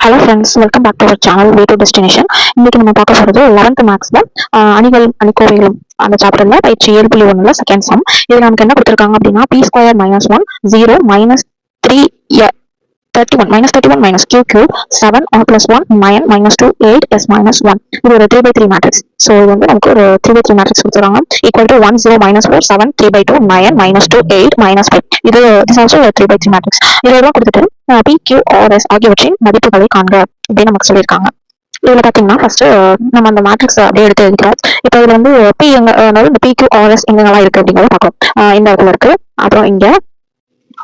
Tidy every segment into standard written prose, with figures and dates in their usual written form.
Hello friends, welcome back to our channel way to destination. இன்னைக்கு நம்ம பார்க்க போகிறது 11th மேக்ஸ்ல அணிகளும் அணிக்கோவைகளும் அந்த சாப்டர்ல பயிற்சி 7.1 செகண்ட் சம். இதில் நமக்கு என்ன கொடுத்துருக்காங்க அப்படின்னா p² - 1 0 -3 31 -31 minus q cube 7 r plus 1 9 minus 2 8 s minus 1. இது ஒரு 3/3 மேட்ரிக்ஸ். ஸோ இது வந்து நமக்கு ஒரு 3/3 மேட்ரிக்ஸ் கொடுத்துருக்காங்க. Equal to 1 0 -4 7 3/2 9 minus 2 8 minus 5. இது ஆல்சோ 3/3 மேட்ரிக்ஸ். இதெல்லாம் கொடுத்துட்டு p q r s ஆகியவற்றின் மதிப்புகளை காண்க அப்படின்னு நமக்கு சொல்லியிருக்காங்க. இதுல பாத்தீங்கன்னா ஃபர்ஸ்ட் நம்ம அந்த மேட்ரிக்ஸ் அப்படியே எடுத்து எழுதிக்கிறோம். இப்போ இதுல வந்து p எங்க, அதாவது இந்த p q r s எங்கெல்லாம் இருக்கு அப்படிங்கிறத பார்க்கலாம். இந்த இடத்துல இருக்கு, அப்புறம் இங்க,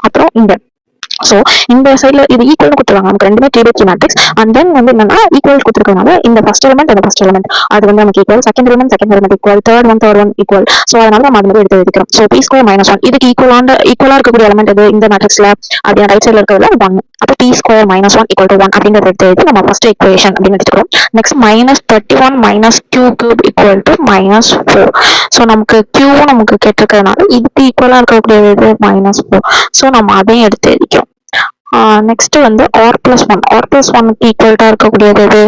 அப்புறம் இங்க. ஸோ இந்த சைட்ல இது ஈக்குவல் கொடுத்துருவாங்க நமக்கு, ரெண்டுமே 3/3 மேட்ரிக்ஸ். அண்ட் தென் வந்து என்னன்னா ஈக்குவல் கொடுத்துருக்கனால இந்த ஃபர்ஸ்ட் எலிமெண்ட் அந்த ஃபர்ஸ்ட் எலிமெண்ட் அது வந்து நமக்கு equal, second element equal, third one equal. So அதனால நம்ம அது எடுத்து எழுதிக்கிறோம். ஸோ p² - 1 இதுக்கு ஈக்குவலா இருக்கக்கூடிய எலிமெண்ட் எது இந்த மேட்ரிக்ஸ்ல அப்படியே ரைட் சைட்ல இருக்கிறதுல 1. அப்போ p² - 1 = 1 அப்படிங்கறத எடுத்து எழுதி நம்ம ஃபர்ஸ்ட் ஈக்குவேஷன் அப்படின்னு எடுத்துக்கிறோம். Next -31 minus q cube = -4. So நமக்கு q நமக்கு கேட்டிருக்கிறதுனால இதுக்கு ஈக்குவலா இருக்கக்கூடியது -4. ஸோ நம்ம அதையும் எடுத்து எழுதிக்கிறோம். நெக்ஸ்ட் வந்து r plus 1 ஈக்குவல்ட்டா இருக்கக்கூடியது எது?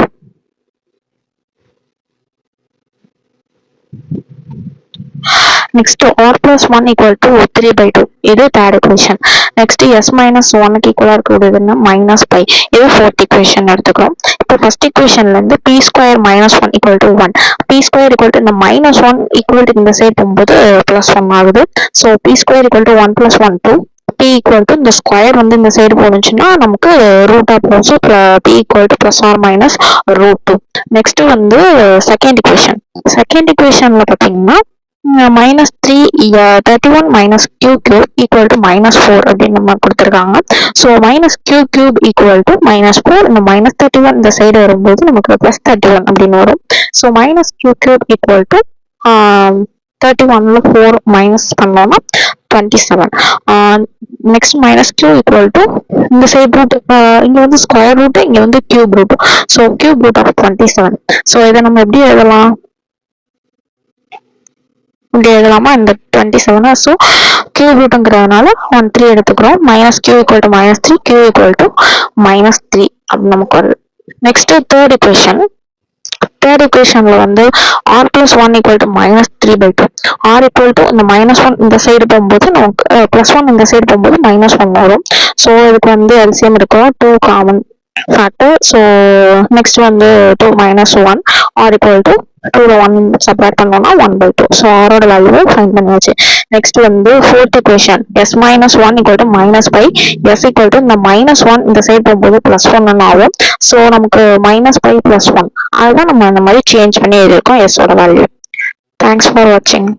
Next r plus 1 = 3/2. இது third equation. Next s minus 1 ஈக்குவலா இருக்கக்கூடியதுன்னா -5. இது ஃபோர்த் equation எடுத்துக்கிறோம். இப்போ ஃபர்ஸ்ட் equationல இருந்து p² - 1 = 1. p² இந்த -1 ஈக்குவல் இந்த சைடு போகும்போது +1 ஆகுது. So p² = 1 + 1 2. p = இந்த ஸ்கொயர் வந்து இந்த சைடு போனுச்சுன்னா நமக்கு ரூட் ஆஃப் போகும். So p = +or-√2. நெக்ஸ்ட் வந்து செகண்ட் equationல பார்த்தீங்கன்னா -31 minus q cube = -4 அப்படின்னு நம்ம கொடுத்துருக்காங்க. So -q cube = -4. இந்த -31 இந்த சைடு வரும்போது நமக்கு +31 அப்படின்னு வரும். ஸோ -q cube = 31ல 4 மைனஸ் பண்ணோம்னா 27. நெக்ஸ்ட் -q = இந்த சைடு ரூட், இங்க வந்து ஸ்கொயர் ரூட், இங்க வந்து cube root. So cube root of 27. So இதை நம்ம எப்படி எழுதலாம்? இப்படி எழுதலாமா இந்த 27? ஸோ கியூப் ரூட்டுங்கிறதுனால 1 3 எடுத்துக்கிறோம். -q = -3, q = -3 அப்படி நமக்கு வருது. நெக்ஸ்ட் தேர்ட் equationல வந்து r plus 1 = -3/2. r = இந்த -1 இந்த சைடு போகும்போது நமக்கு +1 இந்த சைடு போகும்போது -1 வரும். ஸோ இதுக்கு வந்து எல்சிஎம் எடுக்கிறோம், 2 காமன் ஃபேக்டர். ஸோ நெக்ஸ்ட் வந்து 2 - 1 r = 2ல 1 சப்ராக்ட் பண்ணோம்னா 1/2. ஸோ ஆரோட வேல்யூவை ஃபைண்ட் பண்ணியாச்சு. நெக்ஸ்ட் வந்து ஃபோர்த் equation s - 1 = -5. s = இந்த -1 இந்த சைடு போகும்போது +1 ஆகும். ஸோ நமக்கு -5 + 1 அதுதான் நம்ம இந்த மாதிரி சேஞ்ச் பண்ணி எழுதியிருக்கோம் s ஓட வேல்யூ. தேங்க்ஸ் ஃபார் வாட்சிங்.